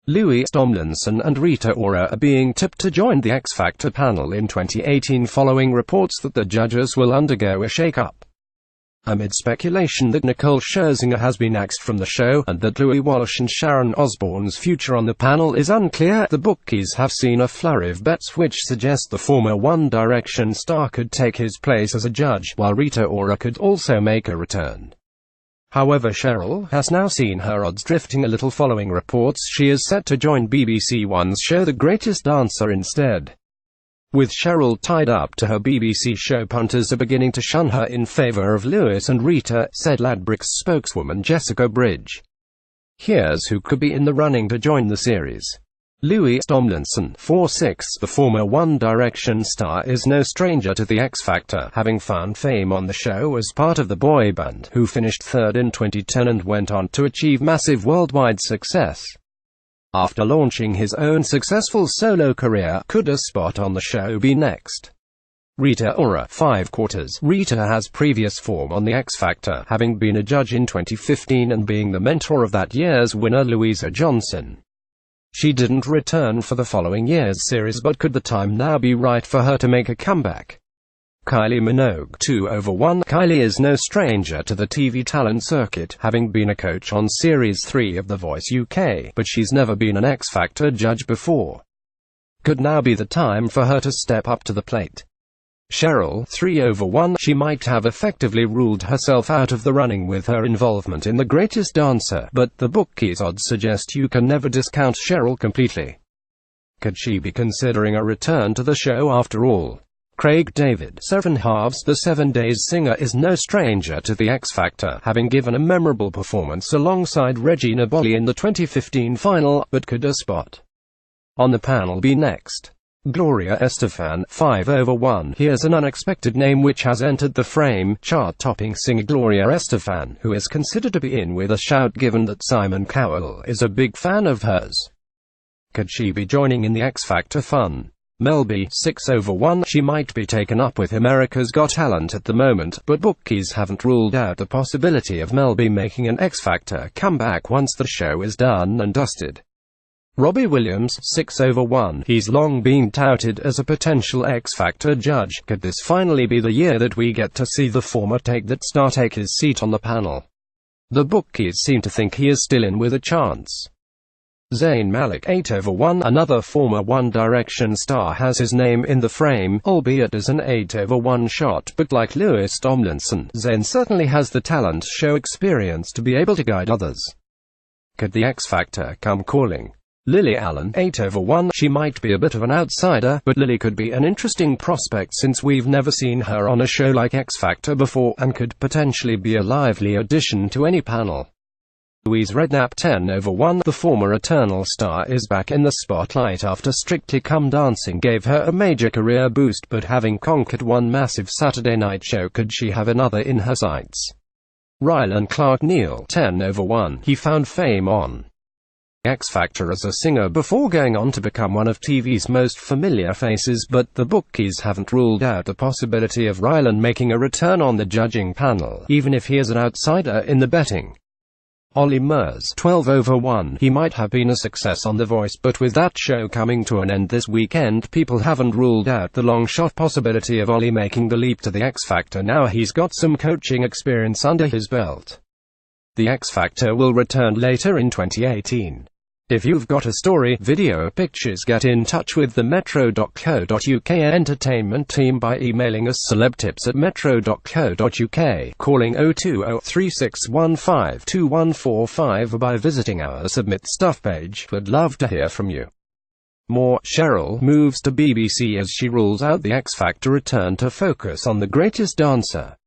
Tomlinson and Rita Ora are being tipped to join the X Factor panel in 2018 following reports that the judges will undergo a shake-up. Amid speculation that Nicole Scherzinger has been axed from the show, and that Louis Walsh and Sharon Osbourne's future on the panel is unclear, the bookies have seen a flurry of bets which suggest the former One Direction star could take his place as a judge, while Rita Ora could also make a return. However, Cheryl has now seen her odds drifting a little following reports she is set to join BBC One's show The Greatest Dancer instead. With Cheryl tied up to her BBC show, punters are beginning to shun her in favour of Louis and Rita, said Ladbrokes spokeswoman Jessica Bridge. Here's who could be in the running to join the series. Louis Tomlinson, 46, the former One Direction star, is no stranger to the X Factor, having found fame on the show as part of the boy band, who finished third in 2010 and went on to achieve massive worldwide success. After launching his own successful solo career, could a spot on the show be next? Rita Ora, 5/4. Rita has previous form on the X Factor, having been a judge in 2015 and being the mentor of that year's winner Louisa Johnson. She didn't return for the following year's series, but could the time now be right for her to make a comeback? Kylie Minogue, 2/1. Kylie is no stranger to the TV talent circuit, having been a coach on Series 3 of The Voice UK, but she's never been an X Factor judge before. Could now be the time for her to step up to the plate? Cheryl, 3/1. She might have effectively ruled herself out of the running with her involvement in The Greatest Dancer, but the bookies' odds suggest you can never discount Cheryl completely. Could she be considering a return to the show after all? Craig David, 7/2. The 7 Days singer is no stranger to the X Factor, having given a memorable performance alongside Regina Bolli in the 2015 final, but could a spot on the panel be next? Gloria Estefan, 5/1. Here's an unexpected name which has entered the frame: chart-topping singer Gloria Estefan, who is considered to be in with a shout given that Simon Cowell is a big fan of hers. Could she be joining in the X Factor fun? Mel B, 6/1. She might be taken up with America's Got Talent at the moment, but bookies haven't ruled out the possibility of Mel B making an X Factor comeback once the show is done and dusted. Robbie Williams, 6/1. He's long been touted as a potential X Factor judge. Could this finally be the year that we get to see the former star take his seat on the panel? The bookies seem to think he is still in with a chance. Zayn Malik, 8/1. Another former One Direction star has his name in the frame, albeit as an 8/1 shot, but like Louis Tomlinson, Zayn certainly has the talent show experience to be able to guide others. Could the X Factor come calling? Lily Allen, 8/1. She might be a bit of an outsider, but Lily could be an interesting prospect since we've never seen her on a show like X Factor before, and could potentially be a lively addition to any panel. Louise Redknapp, 10/1. The former Eternal star is back in the spotlight after Strictly Come Dancing gave her a major career boost, but having conquered one massive Saturday night show, could she have another in her sights? Rylan Clark Neal, 10/1. He found fame on X Factor as a singer before going on to become one of TV's most familiar faces, but the bookies haven't ruled out the possibility of Rylan making a return on the judging panel, even if he is an outsider in the betting. Olly Murs, 12/1. He might have been a success on The Voice, but with that show coming to an end this weekend, people haven't ruled out the long-shot possibility of Olly making the leap to the X Factor now he's got some coaching experience under his belt. The X Factor will return later in 2018. If you've got a story, video or pictures, get in touch with the metro.co.uk entertainment team by emailing us celebtips@metro.co.uk, calling 020-3615-2145 or by visiting our Submit Stuff page. We'd love to hear from you. More: Cheryl moves to BBC as she rules out the X Factor return to focus on The Greatest Dancer.